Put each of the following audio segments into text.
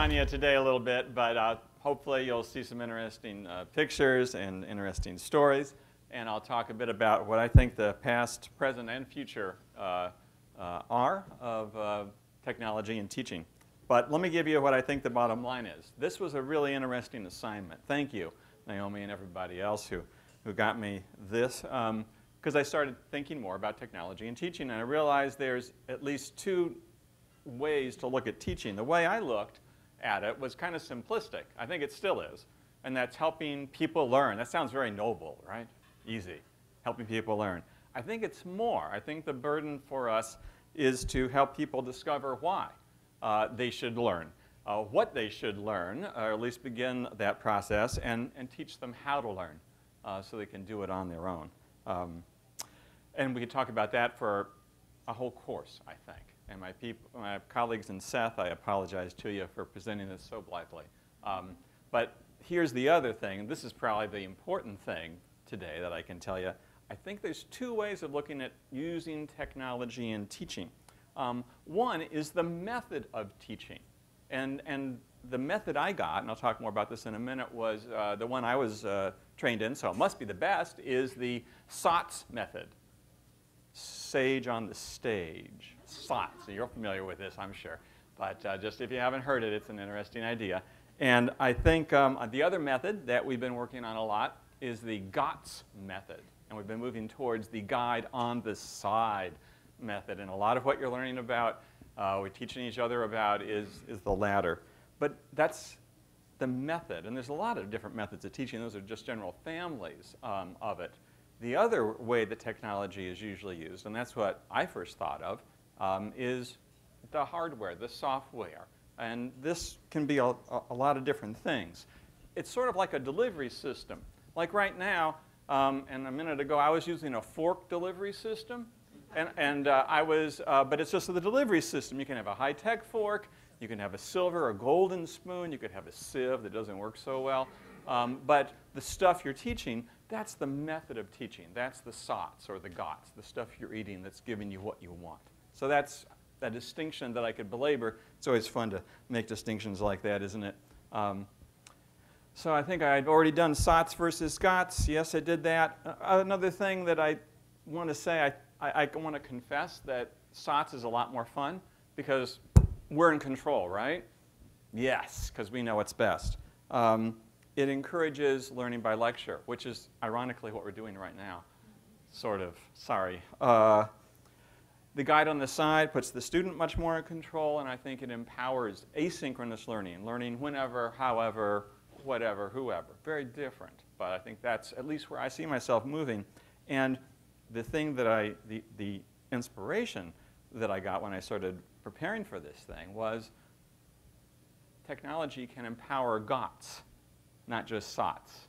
on you today a little bit, but hopefully you'll see some interesting pictures and interesting stories. And I'll talk a bit about what I think the past, present, and future are of technology and teaching. But let me give you what I think the bottom line is. This was a really interesting assignment. Thank you, Naomi and everybody else who got me this, because I started thinking more about technology and teaching, and I realized there's at least two ways to look at teaching. The way I looked at it was kind of simplistic. I think it still is, and that's helping people learn. That sounds very noble, right? Easy, helping people learn. I think it's more. I think the burden for us is to help people discover why they should learn, what they should learn, or at least begin that process, and teach them how to learn so they can do it on their own. And we could talk about that for a whole course, I think. And my colleagues in Seth, I apologize to you for presenting this so blithely. But here's the other thing, and this is probably the important thing today that I can tell you. I think there's two ways of looking at using technology in teaching. One is the method of teaching. And the method I got, and I'll talk more about this in a minute, was the one I was trained in, so it must be the best, is the SOTS method. Sage on the stage. SOTS. So you're familiar with this, I'm sure. But just if you haven't heard it, it's an interesting idea. And I think the other method that we've been working on a lot is the GOTS method. And we've been moving towards the guide on the side method. And a lot of what you're learning about, we're teaching each other about, is the latter. But that's the method. And there's a lot of different methods of teaching. Those are just general families of it. The other way that technology is usually used, and that's what I first thought of, is the hardware, the software. And this can be a lot of different things. It's sort of like a delivery system. Like right now, and a minute ago, I was using a fork delivery system. But it's just the delivery system. You can have a high-tech fork. You can have a silver or golden spoon. You could have a sieve that doesn't work so well. But the stuff you're teaching, that's the method of teaching. That's the SOTS or the GOTS, the stuff you're eating that's giving you what you want. So that's a distinction that I could belabor. It's always fun to make distinctions like that, isn't it? So I think I'd already done SOTS versus GOTS. Yes, I did that. Another thing that I want to say, I want to confess that SOTS is a lot more fun because we're in control, right? Yes, because we know what's best. It encourages learning by lecture, which is ironically what we're doing right now. Sort of, sorry. The guide on the side puts the student much more in control, and I think it empowers asynchronous learning, learning whenever, however, whatever, whoever. Very different, but I think that's at least where I see myself moving. And the thing that the inspiration that I got when I started preparing for this thing was technology can empower GOTS, not just SOTS.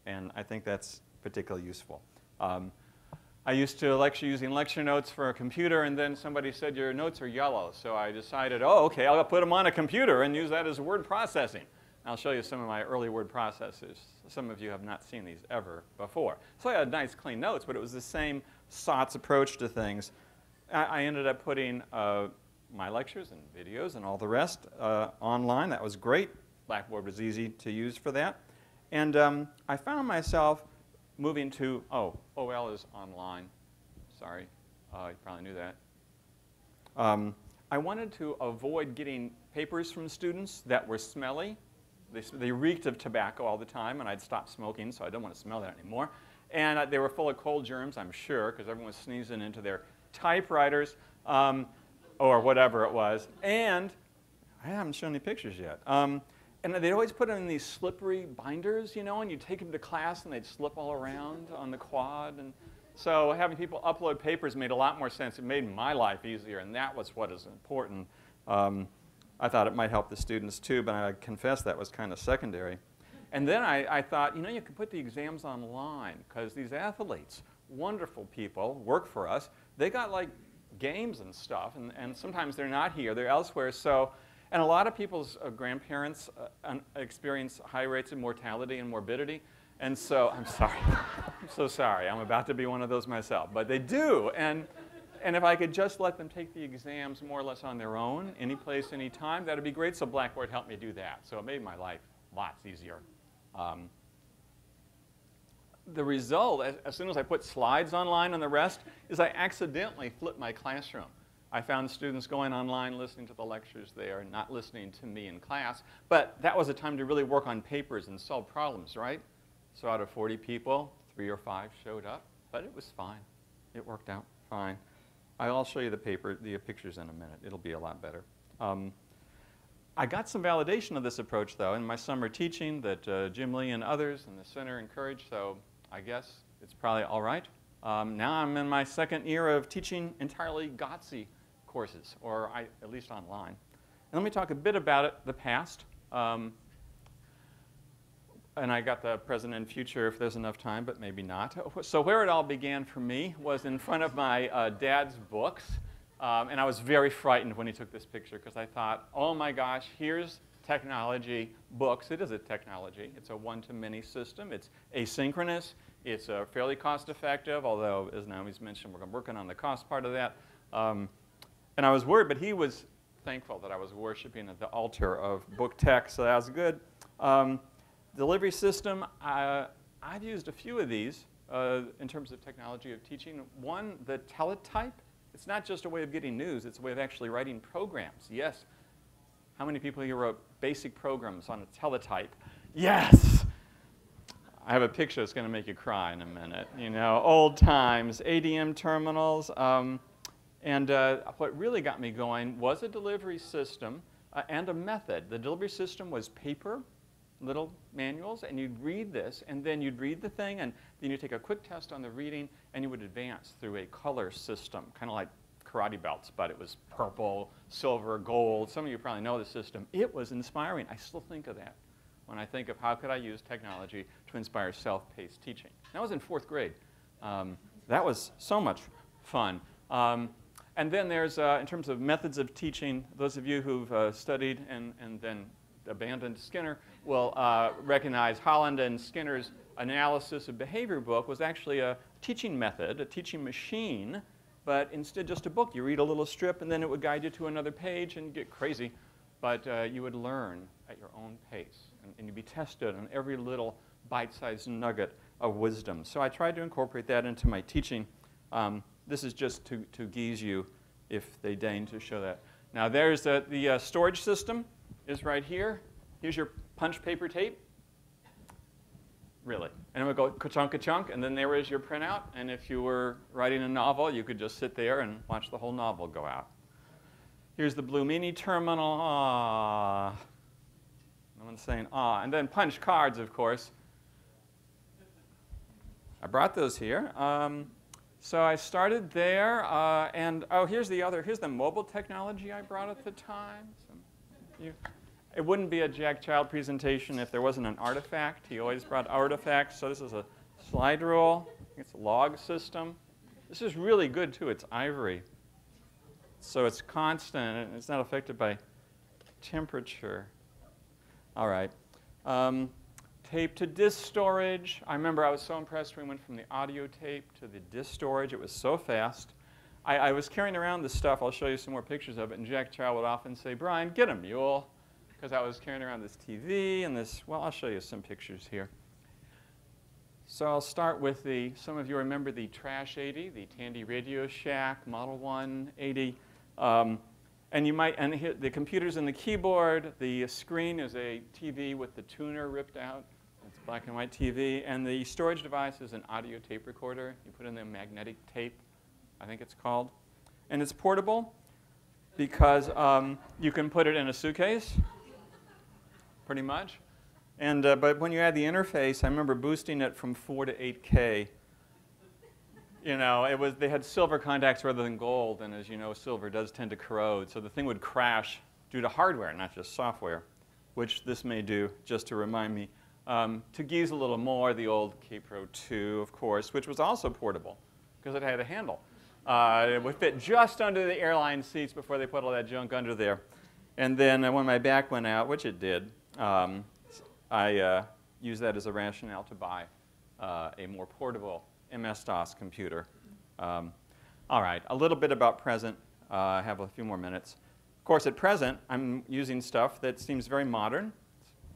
And I think that's particularly useful. I used to lecture using lecture notes for a computer, and then somebody said, your notes are yellow. So I decided, oh, OK, I'll put them on a computer and use that as word processing. I'll show you some of my early word processors. Some of you have not seen these ever before. So I had nice, clean notes, but it was the same SOTS approach to things. I ended up putting my lectures and videos and all the rest online. That was great. Blackboard was easy to use for that. And I found myself moving to, OL is online. Sorry, you probably knew that. I wanted to avoid getting papers from students that were smelly. They reeked of tobacco all the time, and I'd stopped smoking, so I don't want to smell that anymore. And they were full of cold germs, I'm sure, because everyone was sneezing into their typewriters or whatever it was. And I haven't shown any pictures yet. And they'd always put them in these slippery binders, you know, and you'd take them to class, and they'd slip all around on the quad. And so having people upload papers made a lot more sense. It made my life easier, and that was what is important. I thought it might help the students too, but I confess that was kind of secondary. And then I thought, you know, you could put the exams online, because these athletes, wonderful people, work for us. They got like games and stuff, and sometimes they're not here, they're elsewhere. So, and a lot of people's grandparents experience high rates of mortality and morbidity. And so, I'm sorry, I'm so sorry. I'm about to be one of those myself, but they do. And And if I could just let them take the exams more or less on their own, any place, any time, that would be great. So Blackboard helped me do that. So it made my life lots easier. The result, as soon as I put slides online and the rest, is I accidentally flipped my classroom. I found students going online, listening to the lectures there, not listening to me in class. But that was a time to really work on papers and solve problems, right? So out of 40 people, 3 or 5 showed up. But it was fine. It worked out fine. I'll show you the pictures in a minute. It'll be a lot better. I got some validation of this approach, though, in my summer teaching that Jim Lee and others in the center encouraged, so I guess it's probably all right. Now I'm in my second year of teaching entirely GOTC courses, or at least online. And let me talk a bit about it, the past. And I got the present and future if there's enough time, but maybe not. So where it all began for me was in front of my dad's books. And I was very frightened when he took this picture because I thought, oh my gosh, here's technology books. It is a technology. It's a one-to-many system. It's asynchronous. It's fairly cost-effective, although, as Naomi's mentioned, we're working on the cost part of that. And I was worried, but he was thankful that I was worshiping at the altar of book tech, so that was good. Delivery system, I've used a few of these in terms of technology of teaching. One, the teletype. It's not just a way of getting news, it's a way of actually writing programs. Yes. How many people here wrote basic programs on a teletype? Yes! I have a picture that's going to make you cry in a minute. You know, old times, ADM terminals. And what really got me going was a delivery system and a method. The delivery system was paper, little manuals, and you'd read this, and then you'd read the thing, and then you'd take a quick test on the reading, and you would advance through a color system, kind of like karate belts, but it was purple, silver, gold. Some of you probably know the system. It was inspiring. I still think of that when I think of how could I use technology to inspire self-paced teaching. That was in 4th grade. That was so much fun. And then there's, in terms of methods of teaching, those of you who've studied and then abandoned Skinner will recognize Holland and Skinner's analysis of behavior book was actually a teaching method, a teaching machine, but instead just a book. You read a little strip and then it would guide you to another page and get crazy, but you would learn at your own pace and you'd be tested on every little bite-sized nugget of wisdom. So I tried to incorporate that into my teaching. This is just to geese you if they deign to show that. Now there's the storage system is right here. Here's your punch paper tape. Really. And it would go ka-chunk, ka-chunk, and then there is your printout. And if you were writing a novel, you could just sit there and watch the whole novel go out. Here's the Blue Mini terminal. Ah. No one's saying ah. And then punch cards, of course. I brought those here. So I started there. And oh, here's the mobile technology I brought at the time. It wouldn't be a Jack Child presentation if there wasn't an artifact. He always brought artifacts. So this is a slide rule. It's a log system. This is really good, too. It's ivory. So it's constant, and it's not affected by temperature. All right. Tape to disk storage. I remember I was so impressed when we went from the audio tape to the disk storage. It was so fast. I was carrying around this stuff. I'll show you some more pictures of it. And Jack Child would often say, Brian, get a mule. Because I was carrying around this TV and this, well, I'll show you some pictures here. So I'll start with some of you remember the Trash 80, the Tandy Radio Shack, Model 1 80. And the computer's in the keyboard. The screen is a TV with the tuner ripped out. It's a black and white TV. And the storage device is an audio tape recorder. You put in the magnetic tape, I think it's called. And it's portable because you can put it in a suitcase, pretty much. And but when you add the interface, I remember boosting it from 4 to 8K. You know, they had silver contacts rather than gold, and as you know, silver does tend to corrode. So the thing would crash due to hardware, not just software, which this may do, just to remind me. To geese a little more, the old K-Pro 2, of course, which was also portable because it had a handle. It would fit just under the airline seats before they put all that junk under there. And then when my back went out, which it did, I used that as a rationale to buy a more portable MS-DOS computer. All right, a little bit about present. I have a few more minutes. Of course, at present, I'm using stuff that seems very modern.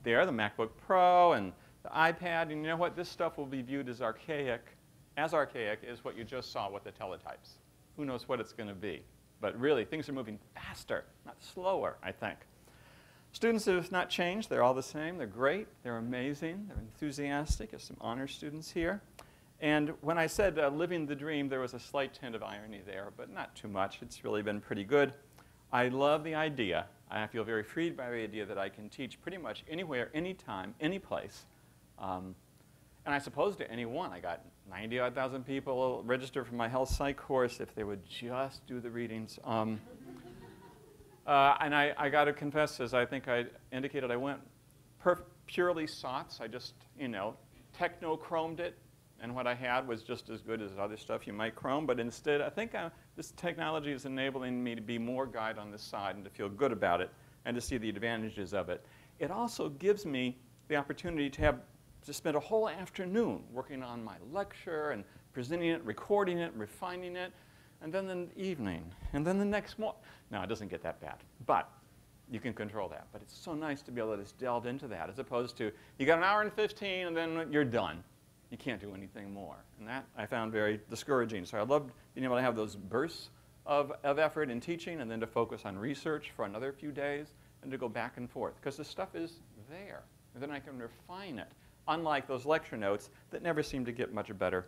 There, the MacBook Pro and the iPad, and you know what? This stuff will be viewed as archaic as what you just saw with the teletypes. Who knows what it's going to be? But really, things are moving faster, not slower, I think. Students have not changed. They're all the same. They're great. They're amazing. They're enthusiastic. There's some honor students here. And when I said living the dream, there was a slight tint of irony there, but not too much. It's really been pretty good. I love the idea. I feel very freed by the idea that I can teach pretty much anywhere, anytime, any place. And I suppose to anyone. I got 90-odd thousand people registered for my health psych course if they would just do the readings. And I got to confess, as I think I indicated, I went purely SOTS. I just, techno-chromed it. And what I had was just as good as other stuff you might chrome. But instead, I think this technology is enabling me to be more guide on this side and to feel good about it and to see the advantages of it. It also gives me the opportunity to spend a whole afternoon working on my lecture and presenting it, recording it, refining it, and then the evening, and then the next morning. No, it doesn't get that bad, but you can control that. But it's so nice to be able to just delve into that as opposed to you got an hour and 15 and then you're done. You can't do anything more. And that I found very discouraging. So I loved being able to have those bursts of effort in teaching and then to focus on research for another few days and to go back and forth because the stuff is there. And then I can refine it, unlike those lecture notes that never seem to get much better.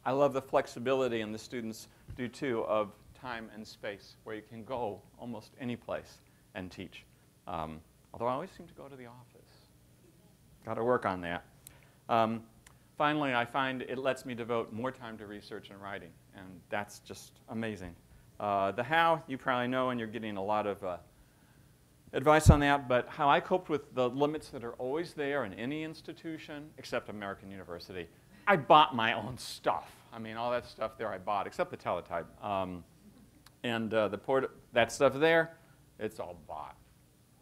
I love the flexibility, and the students do too, of time and space where you can go almost any place and teach. Although I always seem to go to the office. Got to work on that. Finally, I find it lets me devote more time to research and writing, and that's just amazing. The how, you probably know, and you're getting a lot of advice on that, but how I coped with the limits that are always there in any institution, except American University. I bought my own stuff. I mean, all that stuff there I bought, except the teletype. That stuff there, it's all bought.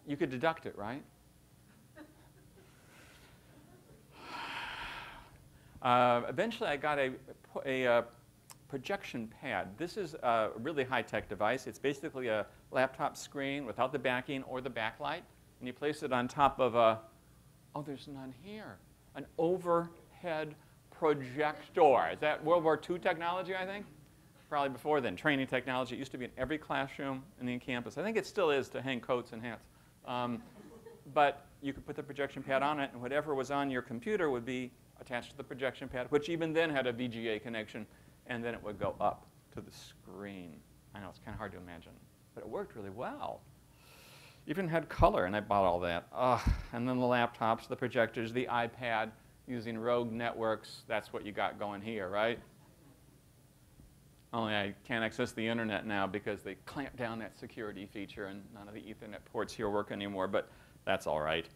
You could deduct it, right? Eventually, I got a projection pad. This is a really high-tech device. It's basically a laptop screen without the backing or the backlight. And you place it on top of oh, there's none here, an overhead projector. Is that World War II technology, I think? Probably before then. Training technology. It used to be in every classroom in the campus. I think it still is to hang coats and hats. But you could put the projection pad on it, and whatever was on your computer would be attached to the projection pad, which even then had a VGA connection, and then it would go up to the screen. I know, it's kind of hard to imagine, but it worked really well. Even had color, and I bought all that. And then the laptops, the projectors, the iPad, using rogue networks. That's what you got going here, right? Only I can't access the internet now because they clamped down that security feature, and none of the Ethernet ports here work anymore, but that's all right.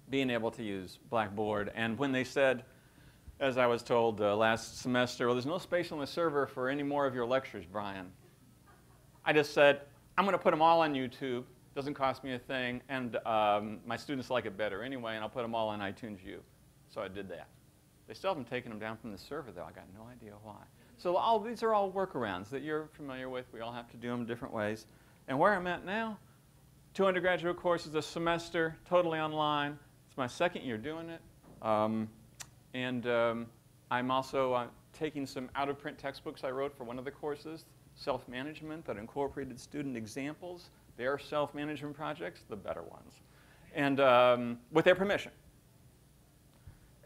Being able to use Blackboard. And when they said, as I was told last semester, well, there's no space on the server for any more of your lectures, Brian. I just said, I'm going to put them all on YouTube. Doesn't cost me a thing. And my students like it better anyway, and I'll put them all on iTunes U. So I did that. They still haven't taken them down from the server, though. I got no idea why. So these are all workarounds that you're familiar with. We all have to do them different ways. And where I'm at now, 2 undergraduate courses a semester, totally online. It's my second year doing it. I'm also taking some out-of-print textbooks I wrote for one of the courses, self-management, that incorporated student examples, their self-management projects, the better ones, and with their permission.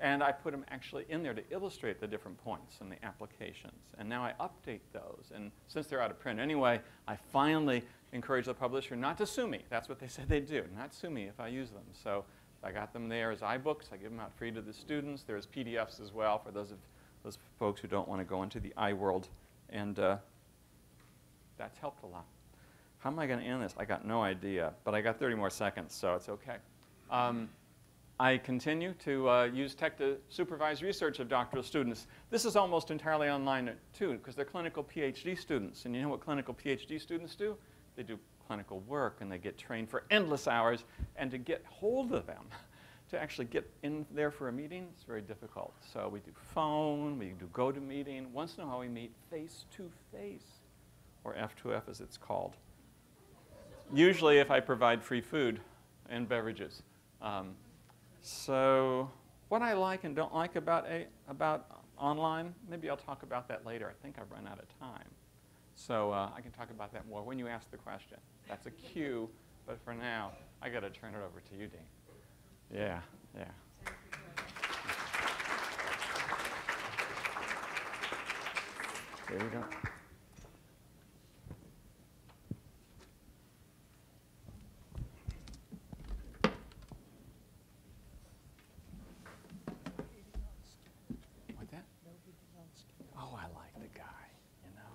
And I put them actually in there to illustrate the different points and the applications. And now I update those. And since they're out of print anyway, I finally encourage the publisher not to sue me. That's what they said they'd do, not sue me if I use them. So I got them there as iBooks. I give them out free to the students. There's PDFs as well for those folks who don't want to go into the iWorld. And that's helped a lot. How am I going to end this? I got no idea. But I got 30 more seconds, so it's OK. I continue to use tech to supervise research of doctoral students. This is almost entirely online, too, because they're clinical PhD students. And you know what clinical PhD students do? They do clinical work, and they get trained for endless hours. And to get hold of them, to actually get in there for a meeting, it's very difficult. So we do phone, we do GoToMeeting. Once in a while we meet face-to-face, or F2F as it's called. Usually if I provide free food and beverages. So what I like and don't like about online, maybe I'll talk about that later. I think I've run out of time. So I can talk about that more when you ask the question. That's a cue, but for now, I got to turn it over to you, Dean. Yeah, yeah. There you go. What's that? Oh, I like the guy, you know.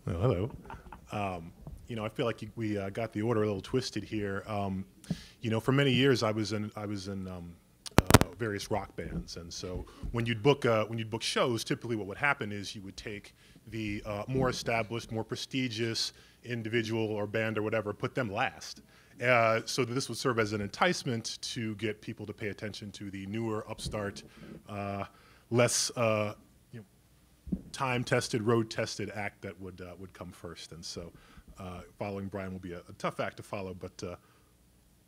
Well, hello. You know, I feel like we got the order a little twisted here. You know, for many years I was in various rock bands, and so when you'd book shows, typically what would happen is you would take the more established, more prestigious individual or band or whatever, put them last, so that this would serve as an enticement to get people to pay attention to the newer, upstart, less time-tested, road-tested act that would come first. And so following Brian will be a tough act to follow, but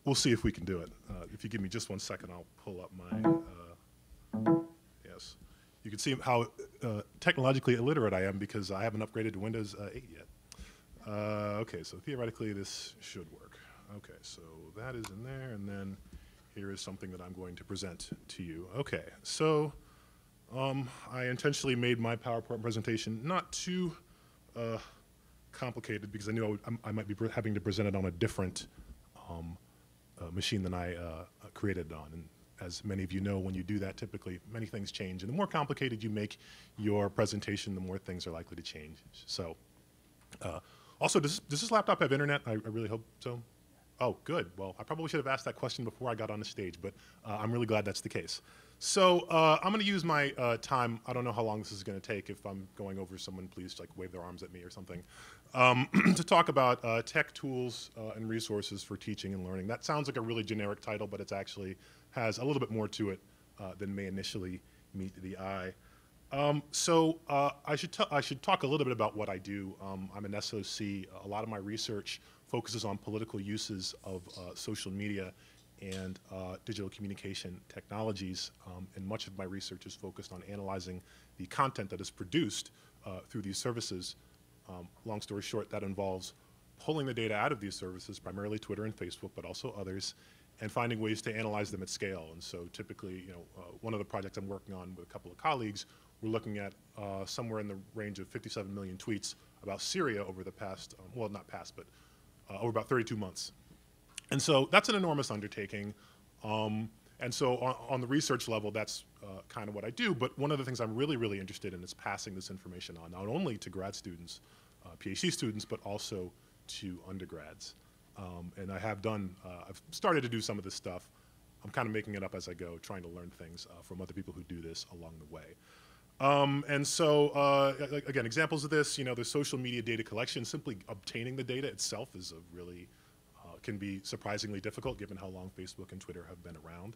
we'll see if we can do it. If you give me just 1 second, I'll pull up my, yes. You can see how technologically illiterate I am because I haven't upgraded to Windows 8 yet. Okay, so theoretically this should work. Okay, so that is in there, and then here is something that I'm going to present to you. Okay, so I intentionally made my PowerPoint presentation not too complicated because I knew I might be having to present it on a different machine than I created it on. And as many of you know, when you do that, typically many things change. And the more complicated you make your presentation, the more things are likely to change. So also, does this laptop have internet? I really hope so. Oh, good. Well, I probably should have asked that question before I got on the stage, but I'm really glad that's the case. So I'm going to use my time. I don't know how long this is going to take. If I'm going over, someone please like wave their arms at me or something, to talk about tech tools and resources for teaching and learning. That sounds like a really generic title, but it actually has a little bit more to it than may initially meet the eye. So I should talk a little bit about what I do. I'm an SOC. A lot of my research focuses on political uses of social media and digital communication technologies, and much of my research is focused on analyzing the content that is produced through these services. Long story short, that involves pulling the data out of these services, primarily Twitter and Facebook, but also others, and finding ways to analyze them at scale. And so typically, you know, one of the projects I'm working on with a couple of colleagues, we're looking at somewhere in the range of 57 million tweets about Syria over the past, well, not past, but over about 32 months. And so that's an enormous undertaking. And so on the research level, that's kind of what I do. But one of the things I'm really, really interested in is passing this information on, not only to grad students, PhD students, but also to undergrads. And I have done, I've started to do some of this stuff. I'm kind of making it up as I go, trying to learn things from other people who do this along the way. And so, again, examples of this, you know, the social media data collection, simply obtaining the data itself is a really, can be surprisingly difficult given how long Facebook and Twitter have been around.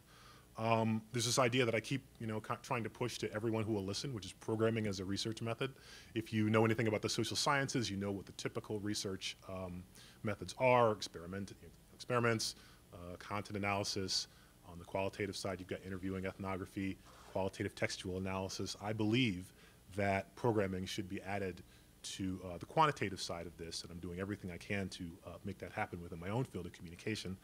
There's this idea that I keep, you know, trying to push to everyone who will listen, which is programming as a research method. If you know anything about the social sciences, you know what the typical research methods are: experiments, content analysis. On the qualitative side, you've got interviewing, ethnography, qualitative textual analysis. I believe that programming should be added to the quantitative side of this, and I'm doing everything I can to make that happen within my own field of communication.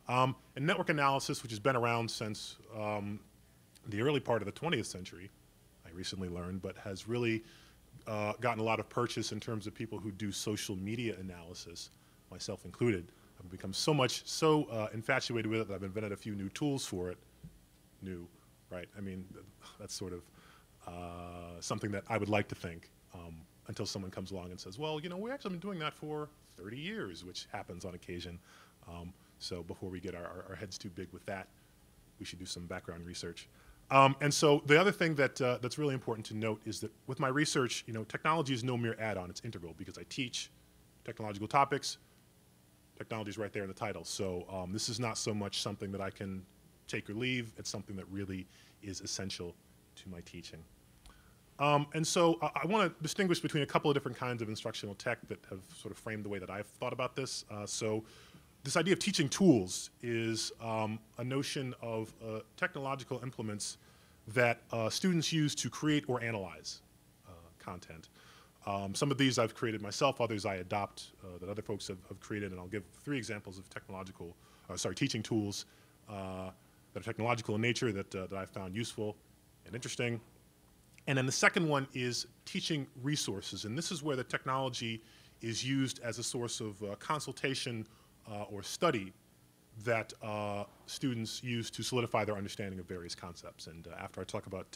And network analysis, which has been around since the early part of the 20th century, I recently learned, but has really gotten a lot of purchase in terms of people who do social media analysis, myself included. I've become so infatuated with it that I've invented a few new tools for it. New, right? I mean, that's sort of something that I would like to think until someone comes along and says, well, you know, we've actually been doing that for 30 years, which happens on occasion. So before we get our heads too big with that, we should do some background research. And so the other thing that that's really important to note is that with my research, you know, technology is no mere add-on, it's integral because I teach technological topics. Technology is right there in the title. So this is not so much something that I can take or leave. It's something that really is essential to my teaching. And so I want to distinguish between a couple of different kinds of instructional tech that have sort of framed the way that I've thought about this. So this idea of teaching tools is a notion of technological implements that students use to create or analyze content. Some of these I've created myself, others I adopt that other folks have created, and I'll give 3 examples of teaching tools that are technological in nature that I found useful and interesting. And then the second one is teaching resources, and this is where the technology is used as a source of consultation or study that students use to solidify their understanding of various concepts. And after I talk about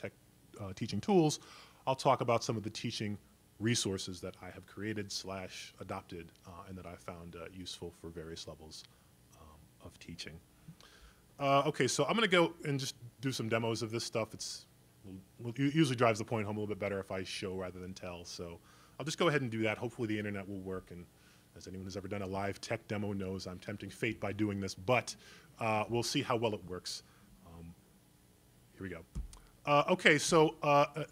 teaching tools, I'll talk about some of the teaching resources that I have created / adopted and that I found useful for various levels of teaching. Okay, so I'm going to go and just do some demos of this stuff. It usually drives the point home a little bit better if I show rather than tell. So I'll just go ahead and do that. Hopefully the internet will work, and as anyone who's ever done a live tech demo knows, I'm tempting fate by doing this, but we'll see how well it works. Here we go. Okay, so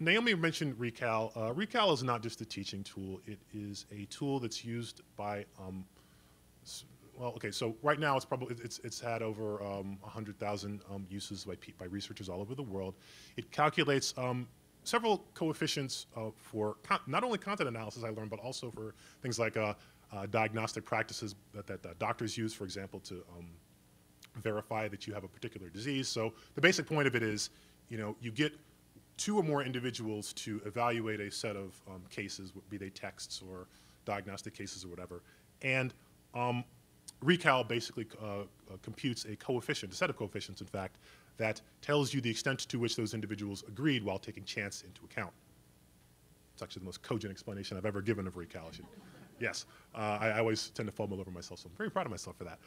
Naomi mentioned Recal. Recal is not just a teaching tool. It is a tool that's used by, well, okay, so right now it's had over 100,000 uses by researchers all over the world. It calculates several coefficients for not only content analysis, I learned, but also for things like diagnostic practices that doctors use, for example, to verify that you have a particular disease. So the basic point of it is, you get 2 or more individuals to evaluate a set of cases, be they texts or diagnostic cases or whatever, and Recal basically computes a coefficient, a set of coefficients, in fact, that tells you the extent to which those individuals agreed while taking chance into account. It's actually the most cogent explanation I've ever given of Recal. Yes, I always tend to fumble over myself, so I'm very proud of myself for that.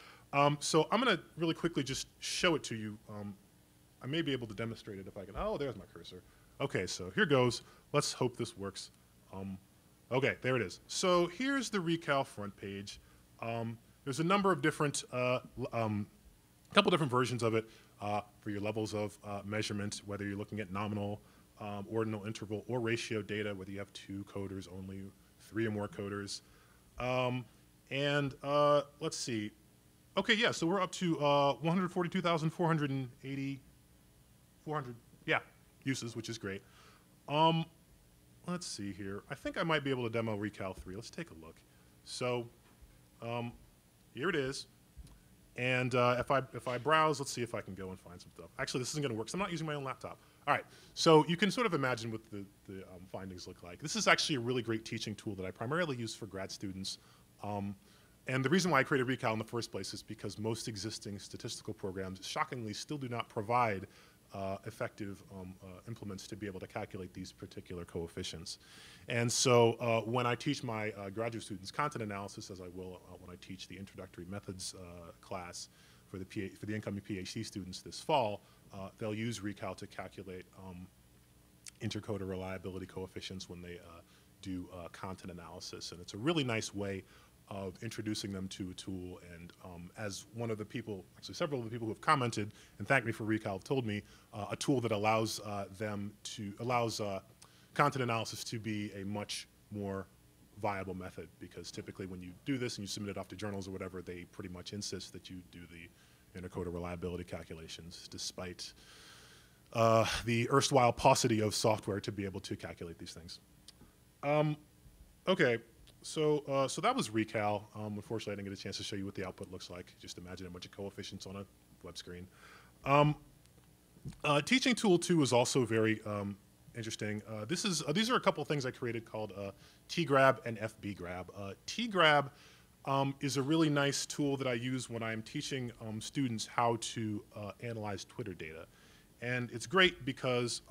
So I'm going to really quickly just show it to you. I may be able to demonstrate it if I can. Oh, there's my cursor. Okay, so here goes. Let's hope this works. Okay, there it is. So here's the Recal front page. There's a number of different, couple different versions of it for your levels of measurement, whether you're looking at nominal, ordinal, interval, or ratio data, whether you have 2 coders only, 3 or more coders. Let's see. Okay, yeah, so we're up to 142,480 uses, which is great. Let's see here. I think I might be able to demo Recal 3. Let's take a look. So here it is. And if I browse, let's see if I can go and find some stuff. Actually, this isn't going to work, so I'm not using my own laptop. All right, so you can sort of imagine what the findings look like. This is actually a really great teaching tool that I primarily use for grad students. And the reason why I created Recal in the first place is because most existing statistical programs, shockingly, still do not provide effective implements to be able to calculate these particular coefficients. And so when I teach my graduate students content analysis, as I will when I teach the introductory methods class for the incoming PhD students this fall, they'll use Recal to calculate intercoder reliability coefficients when they do content analysis. And it's a really nice way of introducing them to a tool, and as one of the people, actually several of the people who have commented and thanked me for Recal have told me, a tool that allows content analysis to be a much more viable method, because typically when you do this and you submit it off to journals or whatever, they pretty much insist that you do the intercoder reliability calculations, despite the erstwhile paucity of software to be able to calculate these things. Okay. So that was Recal. Unfortunately, I didn't get a chance to show you what the output looks like. Just imagine a bunch of coefficients on a web screen. Teaching tool 2 is also very interesting. These are a couple of things I created called tgrab and fbgrab. Tgrab is a really nice tool that I use when I'm teaching students how to analyze Twitter data. And it's great because,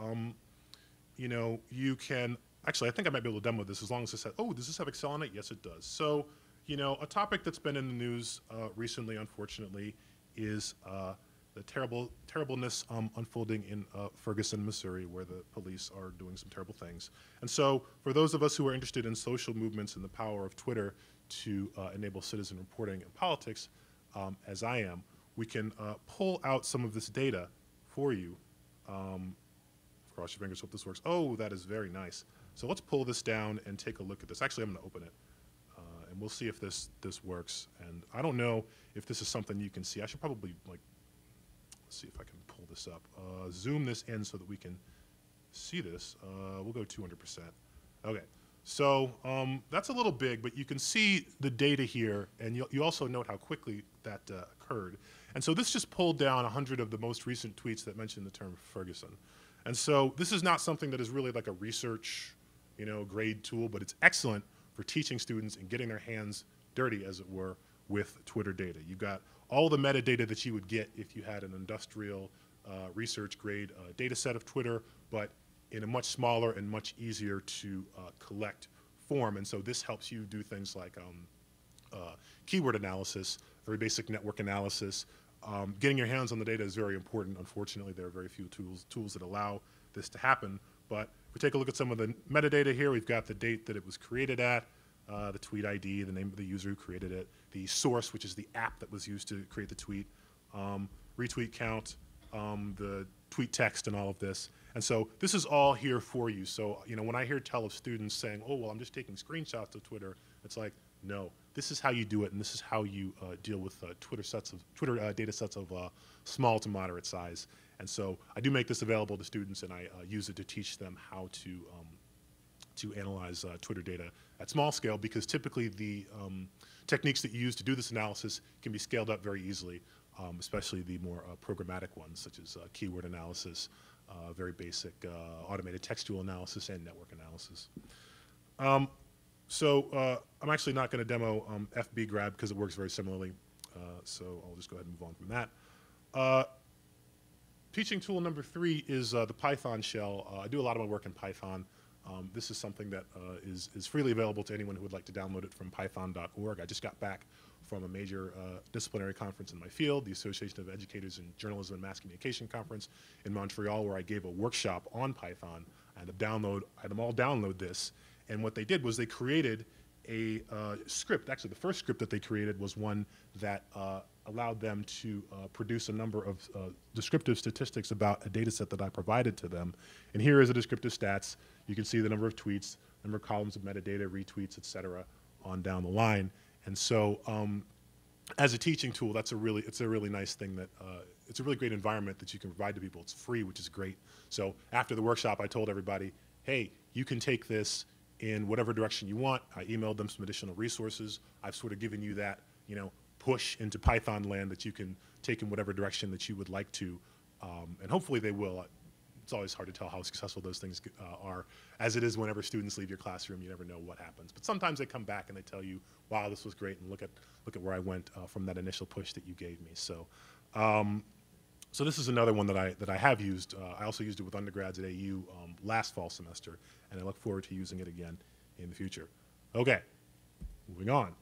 you can. Actually, I think I might be able to demo this as long as it says, oh, does this have Excel on it? Yes, it does. So, a topic that's been in the news recently, unfortunately, is the terribleness unfolding in Ferguson, Missouri, where the police are doing some terrible things. And so, for those of us who are interested in social movements and the power of Twitter to enable citizen reporting in politics, as I am, we can pull out some of this data for you. Cross your fingers, hope this works. Oh, that is very nice. So let's pull this down and take a look at this. Actually, I'm going to open it, and we'll see if this works. And I don't know if this is something you can see. I should probably, like, let's see if I can pull this up. Zoom this in so that we can see this. We'll go 200%. Okay. So that's a little big, but you can see the data here, and you also note how quickly that occurred. And so this just pulled down 100 of the most recent tweets that mention the term Ferguson. And so this is not something that is really like a research, grade tool, but it's excellent for teaching students and getting their hands dirty, as it were, with Twitter data. You've got all the metadata that you would get if you had an industrial research grade data set of Twitter, but in a much smaller and much easier to collect form. And so this helps you do things like keyword analysis, very basic network analysis. Getting your hands on the data is very important. Unfortunately, there are very few tools that allow this to happen. But if we take a look at some of the metadata here, we've got the date that it was created at, the tweet ID, the name of the user who created it, the source, which is the app that was used to create the tweet, retweet count, the tweet text, and all of this. And so this is all here for you. So when I hear tell of students saying, "Oh, well, I'm just taking screenshots of Twitter," it's like, no, this is how you do it, and this is how you deal with Twitter data sets of small to moderate size. And so I do make this available to students, and I use it to teach them how to analyze Twitter data at small scale, because typically the techniques that you use to do this analysis can be scaled up very easily, especially the more programmatic ones, such as keyword analysis, very basic automated textual analysis, and network analysis. So I'm actually not going to demo FBgrab because it works very similarly. So I'll just go ahead and move on from that. Teaching tool number 3 is the Python shell. I do a lot of my work in Python. This is something that is freely available to anyone who would like to download it from python.org. I just got back from a major disciplinary conference in my field, the Association of Educators in Journalism and Mass Communication Conference in Montreal, where I gave a workshop on Python. I had them all download this. And what they did was they created a script. Actually, the first script that they created was one that allowed them to produce a number of descriptive statistics about a data set that I provided to them. And here is the descriptive stats. You can see the number of tweets, number of columns of metadata, retweets, et cetera, on down the line. And so as a teaching tool, it's a really nice thing that it's a really great environment that you can provide to people. It's free, which is great. So after the workshop, I told everybody, hey, you can take this in whatever direction you want. I emailed them some additional resources. I've sort of given you that, push into Python land that you can take in whatever direction that you would like to, and hopefully they will. It's always hard to tell how successful those things are, as it is whenever students leave your classroom. You never know what happens. But sometimes they come back and they tell you, "Wow, this was great," and look at where I went from that initial push that you gave me. So, so this is another one that I have used. I also used it with undergrads at AU last fall semester, and I look forward to using it again in the future. Okay, moving on.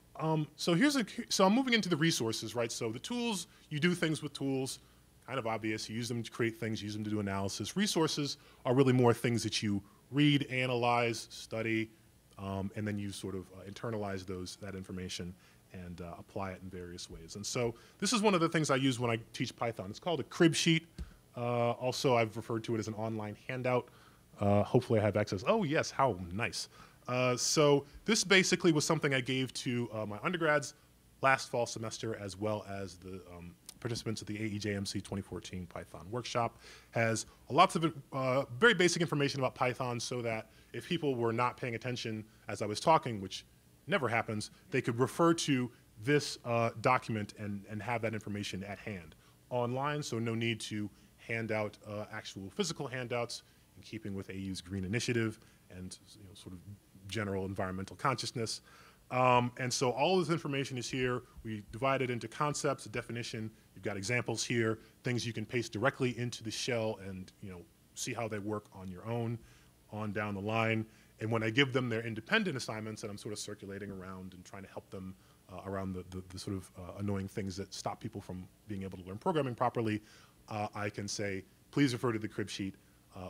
So I'm moving into the resources, right? So the tools, you do things with tools, kind of obvious. You use them to create things, use them to do analysis. Resources are really more things that you read, analyze, study, and then you sort of internalize that information and apply it in various ways. And so this is one of the things I use when I teach Python. It's called a crib sheet. Also, I've referred to it as an online handout. Hopefully I have access. Oh, yes, how nice. So this basically was something I gave to my undergrads last fall semester, as well as the participants at the AEJMC 2014 Python workshop. Has lots of very basic information about Python, so that if people were not paying attention as I was talking, which never happens, they could refer to this document and have that information at hand online, so no need to hand out actual physical handouts, in keeping with AU's Green Initiative and sort of general environmental consciousness. And so all of this information is here. We divide it into concepts, a definition. You've got examples here, things you can paste directly into the shell and see how they work on your own, on down the line. And when I give them their independent assignments, and I'm sort of circulating around and trying to help them around the sort of annoying things that stop people from being able to learn programming properly, I can say, please refer to the crib sheet,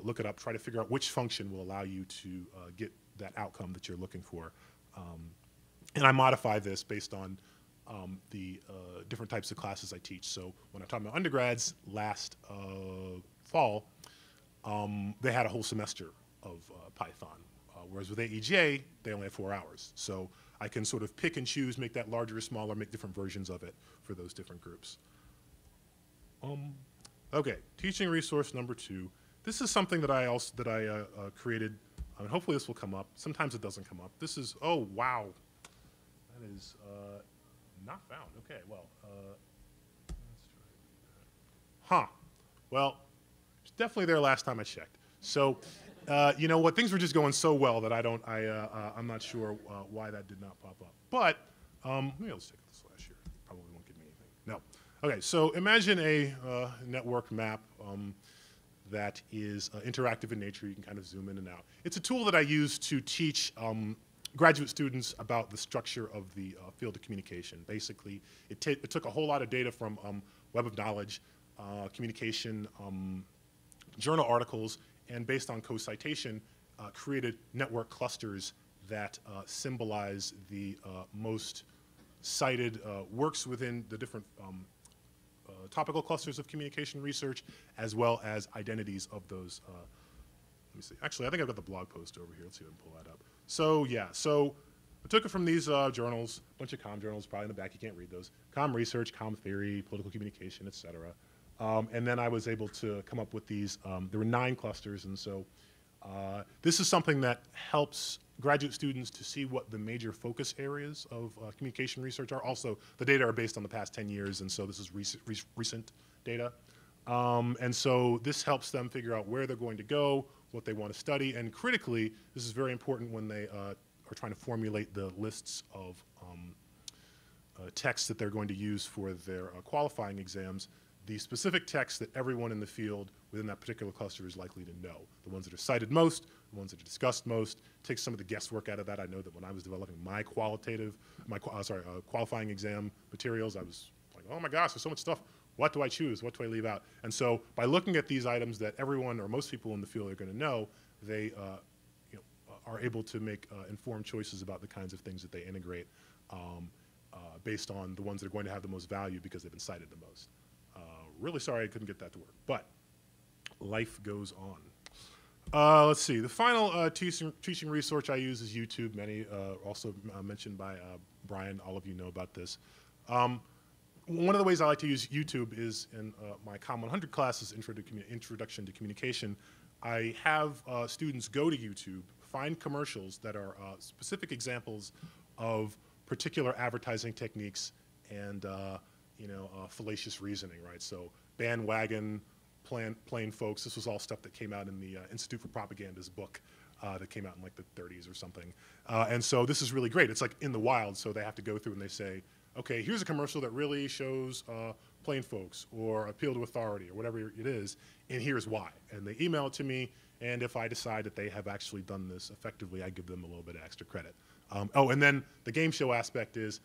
look it up, try to figure out which function will allow you to get that outcome that you're looking for. And I modify this based on the different types of classes I teach. So when I'm talking about undergrads, last fall, they had a whole semester of Python, whereas with AEGA, they only had 4 hours. So I can sort of pick and choose, make that larger or smaller, make different versions of it for those different groups. Okay, teaching resource number 2. This is something that I created. And hopefully this will come up. Sometimes it doesn't come up. This is, oh, wow. That is not found. Okay, well, let's try that. Huh. Well, it's definitely there last time I checked. So, you know what? Things were just going so well that I'm not sure why that did not pop up. But maybe I'll stick with this last year. Probably won't give me anything. No. Okay, so imagine a network map that is interactive in nature. You can kind of zoom in and out. It's a tool that I use to teach graduate students about the structure of the field of communication. Basically, it took a whole lot of data from Web of Knowledge, communication, journal articles, and based on co-citation, created network clusters that symbolize the most cited works within the different topical clusters of communication research, as well as identities of those. Let me see. Actually, I think I've got the blog post over here. Let's see if I can pull that up. So yeah, so I took it from these journals, a bunch of comm journals, probably in the back. You can't read those. Comm research, comm theory, political communication, et cetera. And then I was able to come up with these. There were 9 clusters, and so this is something that helps graduate students to see what the major focus areas of communication research are. Also, the data are based on the past 10 years, and so this is recent data. And so this helps them figure out where they're going to go, what they want to study, and critically, this is very important when they are trying to formulate the lists of texts that they're going to use for their qualifying exams, the specific texts that everyone in the field within that particular cluster is likely to know. The ones that are cited most, the ones that are discussed most, takes some of the guesswork out of that. I know that when I was developing my qualifying exam materials, I was like, oh my gosh, there's so much stuff. What do I choose? What do I leave out? And so by looking at these items that everyone or most people in the field are going to know, they are able to make informed choices about the kinds of things that they integrate based on the ones that are going to have the most value because they've been cited the most. Really sorry I couldn't get that to work, but life goes on. Let's see. The final teaching resource I use is YouTube. Many also mentioned by Brian. All of you know about this. One of the ways I like to use YouTube is in my Comm 100 classes, Introduction to Communication. I have students go to YouTube, find commercials that are specific examples of particular advertising techniques and fallacious reasoning, right? So bandwagon, plain folks. This was all stuff that came out in the Institute for Propaganda's book that came out in like the 30s or something. And so this is really great. It's like in the wild, so they have to go through and they say, okay, here's a commercial that really shows plain folks or appeal to authority or whatever it is, and here's why. And they email it to me, and if I decide that they have actually done this effectively, I give them a little bit of extra credit. Oh, and then the game show aspect is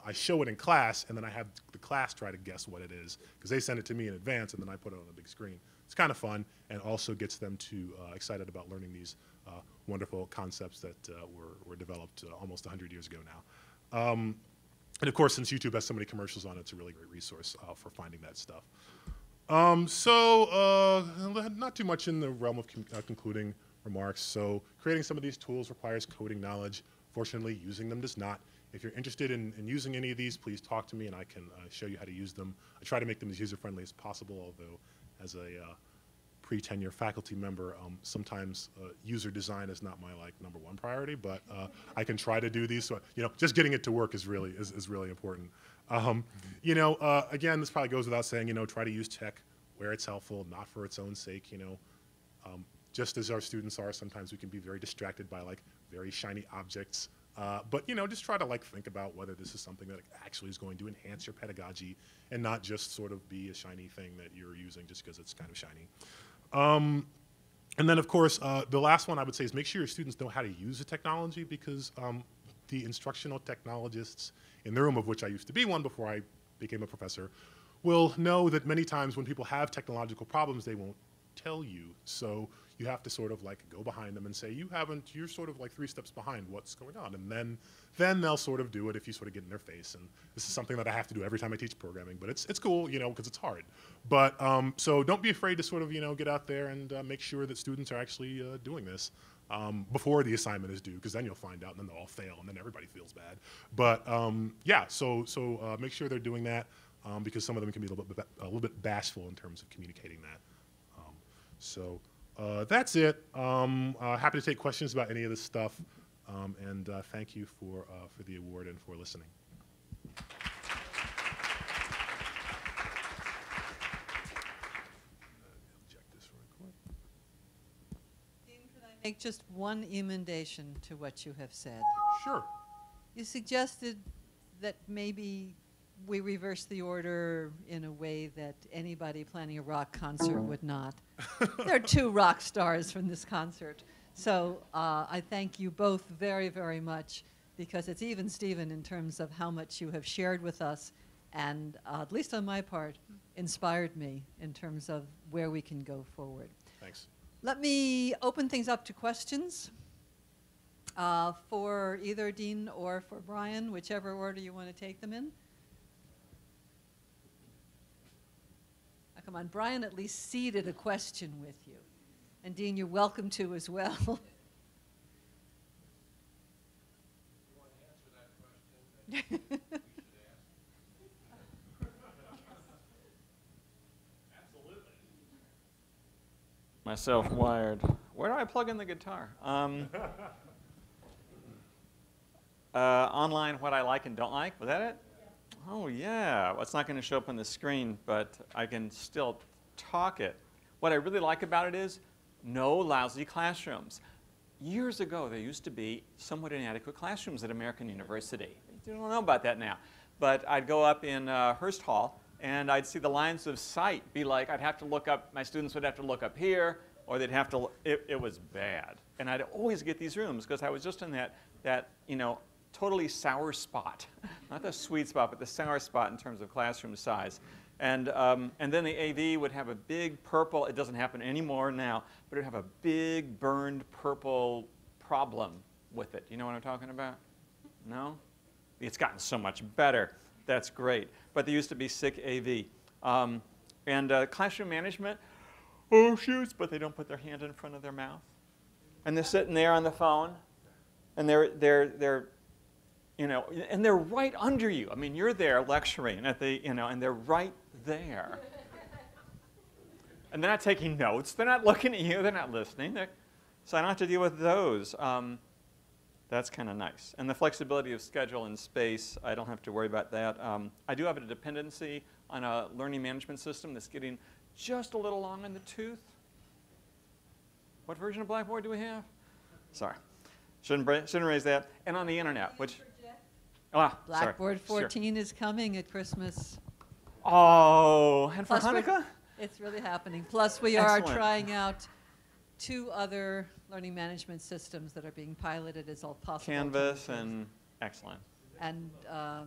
I show it in class, and then I have the class try to guess what it is, because they send it to me in advance, and then I put it on the big screen. It's kind of fun, and also gets them to excited about learning these wonderful concepts that were developed almost 100 years ago now. And of course, since YouTube has so many commercials on it, it's a really great resource for finding that stuff. Not too much in the realm of concluding remarks. So creating some of these tools requires coding knowledge. Fortunately, using them does not. If you're interested in using any of these, please talk to me and I can show you how to use them. I try to make them as user-friendly as possible, although as a pre-tenure faculty member, sometimes user design is not my #1 priority, but I can try to do these. So just getting it to work is really important. Again, this probably goes without saying. Try to use tech where it's helpful, not for its own sake. Just as our students are, sometimes we can be very distracted by very shiny objects. But just try to think about whether this is something that actually is going to enhance your pedagogy and not just sort of be a shiny thing that you're using just because it's kind of shiny. And then, of course, the last one I would say is make sure your students know how to use the technology, because the instructional technologists in the room, of which I used to be one before I became a professor, will know that many times when people have technological problems, they won't tell you. So you have to sort of like go behind them and say, you're sort of like 3 steps behind what's going on. And then they'll sort of do it if you sort of get in their face. And this is something that I have to do every time I teach programming, but it's cool, because it's hard. But so don't be afraid to sort of, get out there and make sure that students are actually doing this before the assignment is due, because then you'll find out and then they'll all fail and then everybody feels bad. But yeah, so make sure they're doing that because some of them can be a little bit bashful in terms of communicating that. So that's it. Happy to take questions about any of this stuff, and thank you for the award and for listening. Make just one emendation to what you have said. Sure. You suggested that maybe we reverse the order in a way that anybody planning a rock concert would not. There are 2 rock stars from this concert. So I thank you both very, very much, because it's even Steven in terms of how much you have shared with us and, at least on my part, inspired me in terms of where we can go forward. Thanks. Let me open things up to questions for either Dean or for Brian, whichever order you want to take them in. Come on, Brian at least seeded a question with you. And Dean, you're welcome to as well. You want to answer that question that we should ask? Absolutely. Myself wired. Where do I plug in the guitar? Online, what I like and don't like. Was that it? Oh, yeah. Well, it's not going to show up on the screen, but I can still talk it. What I really like about it is no lousy classrooms. Years ago, there used to be somewhat inadequate classrooms at American University. You don't know about that now. But I'd go up in Hearst Hall, and I'd see the lines of sight be like, I'd have to look up, my students would have to look up here, or they'd have to, it was bad. And I'd always get these rooms, because I was just in that totally sour spot. Not the sweet spot, but the sour spot in terms of classroom size. And then the AV would have a big purple, it doesn't happen anymore now, but it would have a big burned purple problem with it. You know what I'm talking about? No? It's gotten so much better. That's great. But there used to be sick AV. And classroom management, oh, shoots, but they don't put their hand in front of their mouth. And they're sitting there on the phone, and they're and they're right under you. I mean, you're there lecturing at the, and they're right there. And they're not taking notes. They're not looking at you. They're not listening. So I don't have to deal with those. That's kind of nice. And the flexibility of schedule and space, I don't have to worry about that. I do have a dependency on a learning management system that's getting just a little long in the tooth. What version of Blackboard do we have? Sorry. Shouldn't raise that. And on the internet, which... Blackboard sorry. 14 is coming at Christmas. Oh, and for Plus Hanukkah? It's really happening. Plus, we are Excellent. trying out 2 other learning management systems that are being piloted as all possible. Canvas and excellent. And it was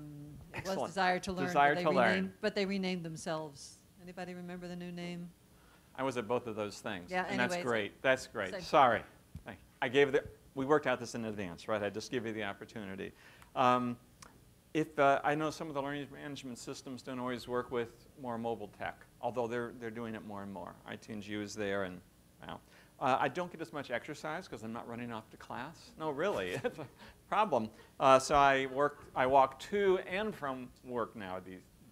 Excellent. Desire to Learn. Desire to Learn. But they renamed themselves. Anybody remember the new name? I was at both of those things. Yeah, and that's anyways, great. That's great. same. Sorry. We worked out this in advance, right? I just give you the opportunity. I know some of the learning management systems don't always work with more mobile tech, although they're doing it more and more. iTunes is there, and wow. I don't get as much exercise because I'm not running off to class. No, really, it's a problem. So I walk to and from work now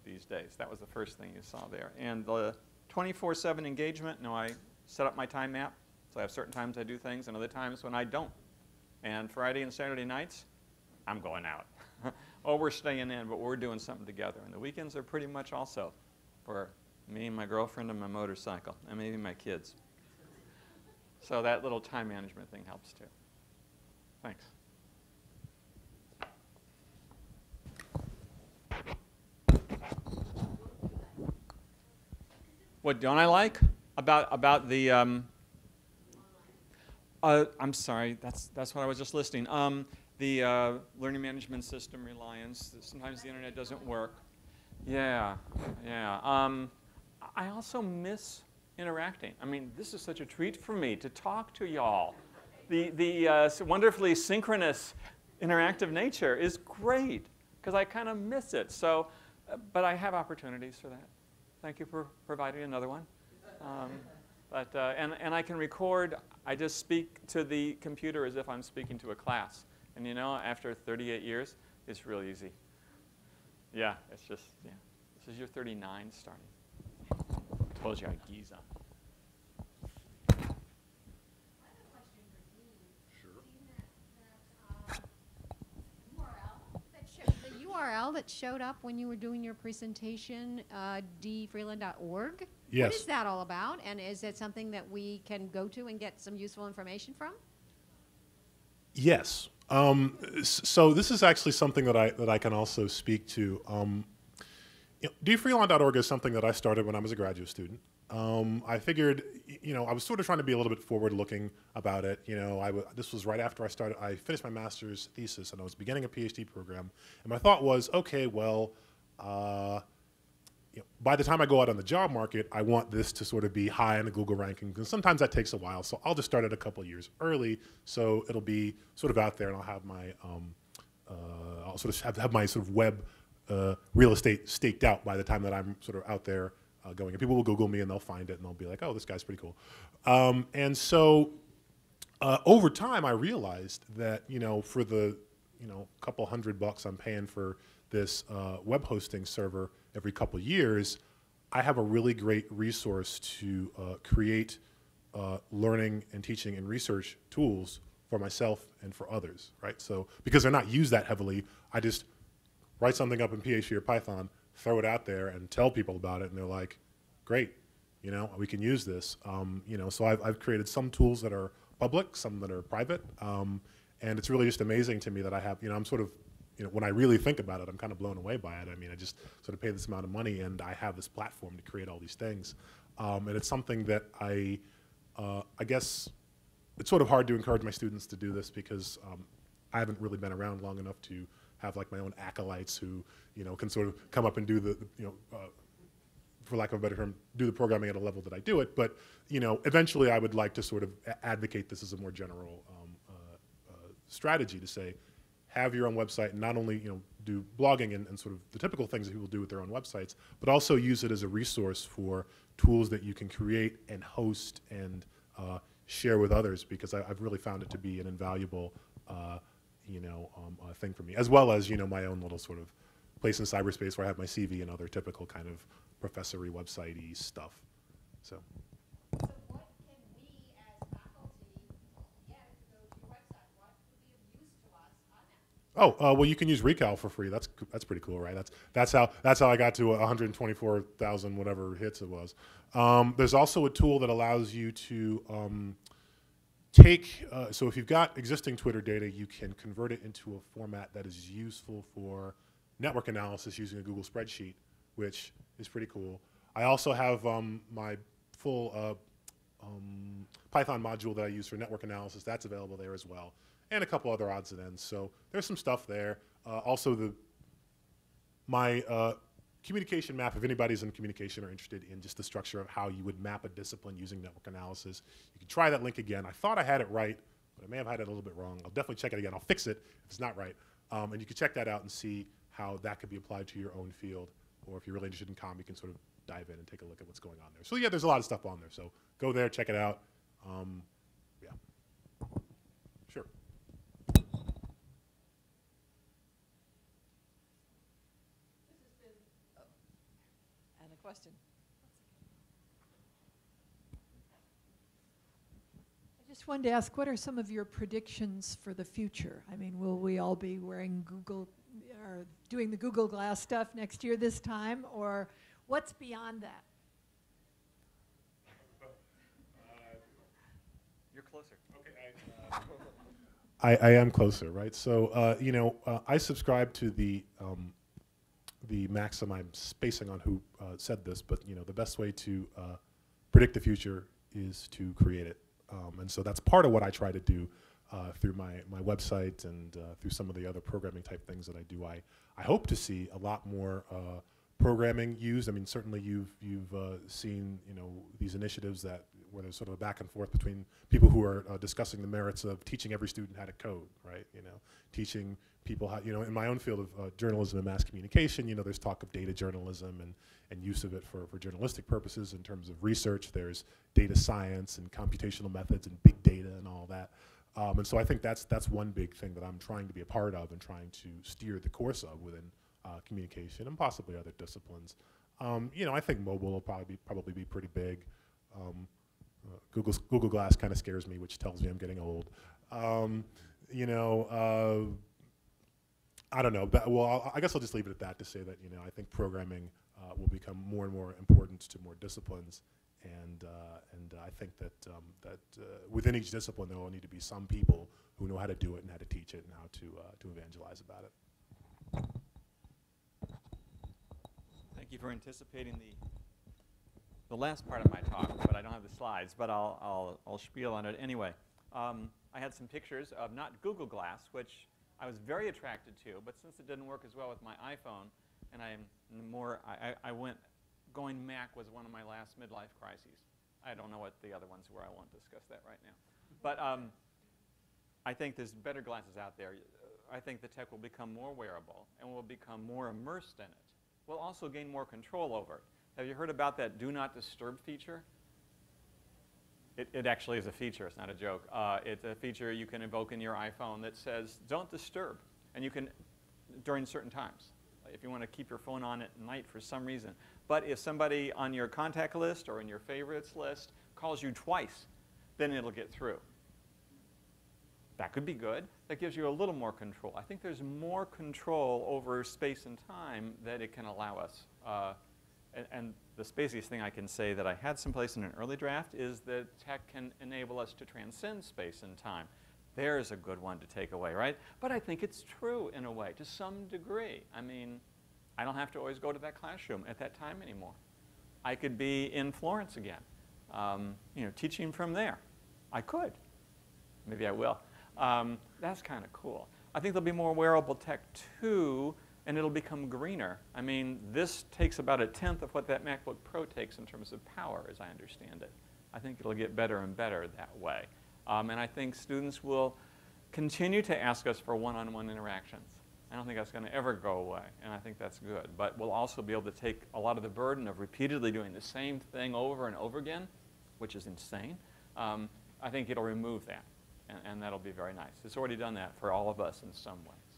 these days. That was the first thing you saw there. And the 24/7 engagement. No, I set up my time map. So I have certain times I do things and other times when I don't. And Friday and Saturday nights, I'm going out. Oh, we're staying in, but we're doing something together. And the weekends are pretty much also for me and my girlfriend and my motorcycle, and maybe my kids. So that little time management thing helps too. Thanks. What don't I like about the? I'm sorry. That's what I was just listing. The learning management system reliance. Sometimes the internet doesn't work. Yeah. I also miss interacting. I mean, this is such a treat for me to talk to y'all. The wonderfully synchronous interactive nature is great because I kind of miss it. So, but I have opportunities for that. Thank you for providing another one. And I can record. I just speak to the computer as if I'm speaking to a class. And you know, after 38 years, it's real easy. Yeah, it's just, yeah. This is your 39 starting. Told you I geese up. The URL that showed up when you were doing your presentation, dfreeland.org. Yes. What is that all about? And is it something that we can go to and get some useful information from? Yes. So this is actually something that I can also speak to. dfreeland.org is something that I started when I was a graduate student. I figured, I was sort of trying to be a little bit forward-looking about it. This was right after I finished my master's thesis, and I was beginning a PhD program. And my thought was, okay, well, by the time I go out on the job market, I want this to sort of be high in the Google rankings, and sometimes that takes a while. So I'll just start it a couple of years early, so it'll be sort of out there, and I'll have my I'll sort of have my sort of web real estate staked out by the time that I'm sort of out there going. And people will Google me, and they'll find it, and they'll be like, "Oh, this guy's pretty cool." And so over time, I realized that for the couple $100 I'm paying for this web hosting server every couple years, I have a really great resource to create learning and teaching and research tools for myself and for others, right? So because they're not used that heavily, I just write something up in PHP or Python, throw it out there, and tell people about it, and they're like, great, we can use this. So I've created some tools that are public, some that are private, and it's really just amazing to me that I have, I'm sort of, when I really think about it, I'm kind of blown away by it. I mean, I just sort of pay this amount of money, and I have this platform to create all these things. And it's something that I guess it's sort of hard to encourage my students to do this because I haven't really been around long enough to have like my own acolytes who, can sort of come up and do the, for lack of a better term, do the programming at a level that I do it. But, eventually I would like to sort of advocate this as a more general strategy to say, have your own website and not only do blogging and sort of the typical things that people do with their own websites, but also use it as a resource for tools that you can create and host and share with others, because I've really found it to be an invaluable thing for me, as well as my own little sort of place in cyberspace where I have my CV and other typical kind of professory website-y stuff. So. So what can we as faculty get to go to your website? What would be of use to us on that? Oh, well, you can use Recal for free. That's pretty cool, right? That's how I got to 124,000 whatever hits it was. There's also a tool that allows you to take. So if you've got existing Twitter data, you can convert it into a format that is useful for network analysis using a Google spreadsheet, which is pretty cool. I also have my full Python module that I use for network analysis. That's available there as well, and a couple other odds and ends. So there's some stuff there. Also, my communication map, if anybody's in communication or interested in just the structure of how you would map a discipline using network analysis, you can try that link again. I thought I had it right, but I may have had it a little bit wrong. I'll definitely check it again. I'll fix it if it's not right. And you can check that out and see how that could be applied to your own field. Or if you're really interested in comm, you can sort of dive in and take a look at what's going on there. So yeah, there's a lot of stuff on there. So go there, check it out. Yeah. Sure. And a question. I just wanted to ask, what are some of your predictions for the future? I mean, will we all be wearing Google or doing the Google Glass stuff next year this time, or what's beyond that? You're closer. Okay. I am closer, right? So I subscribe to the maxim. I'm spacing on who said this, but the best way to predict the future is to create it, and so that's part of what I try to do through my website and through some of the other programming type things that I do. I hope to see a lot more programming used? I mean, certainly you've seen, you know, these initiatives that where there's sort of a back and forth between people who are discussing the merits of teaching every student how to code, right? You know, teaching people how, you know, in my own field of journalism and mass communication, you know, there's talk of data journalism and use of it for journalistic purposes in terms of research. There's data science and computational methods and big data and all that. And so I think that's one big thing that I'm trying to be a part of and trying to steer the course of within communication and possibly other disciplines. You know, I think mobile will probably be pretty big. Google Glass kind of scares me, which tells me I'm getting old. You know, I don't know. But, well, I guess I'll just leave it at that to say that, you know, I think programming will become more and more important to more disciplines, and I think that within each discipline there will need to be some people who know how to do it and how to teach it and how to evangelize about it. Thank you for anticipating the last part of my talk, but I don't have the slides, but I'll spiel on it anyway. I had some pictures of not Google Glass, which I was very attracted to, but since it didn't work as well with my iPhone, and I went, going Mac was one of my last midlife crises. I don't know what the other ones were. I won't discuss that right now. But I think there's better glasses out there. I think the tech will become more wearable and will become more immersed in it. We'll also gain more control over it. Have you heard about that do not disturb feature? It actually is a feature. It's not a joke. It's a feature you can invoke in your iPhone that says don't disturb. And you can, during certain times, if you want to keep your phone on at night for some reason. But if somebody on your contact list or in your favorites list calls you twice, then it'll get through. That could be good. That gives you a little more control. I think there's more control over space and time that it can allow us. And the spaciest thing I can say that I had someplace in an early draft is that tech can enable us to transcend space and time. There's a good one to take away, right? But I think it's true in a way, to some degree. I mean, I don't have to always go to that classroom at that time anymore. I could be in Florence again, you know, teaching from there. I could. Maybe I will. That's kind of cool. I think there'll be more wearable tech too, and it'll become greener. I mean, this takes about 1/10 of what that MacBook Pro takes in terms of power, as I understand it. I think it'll get better and better that way. And I think students will continue to ask us for one-on-one interactions. I don't think that's going to ever go away, and I think that's good. But we'll also be able to take a lot of the burden of repeatedly doing the same thing over and over again, which is insane. I think it'll remove that, and that'll be very nice. It's already done that for all of us in some ways.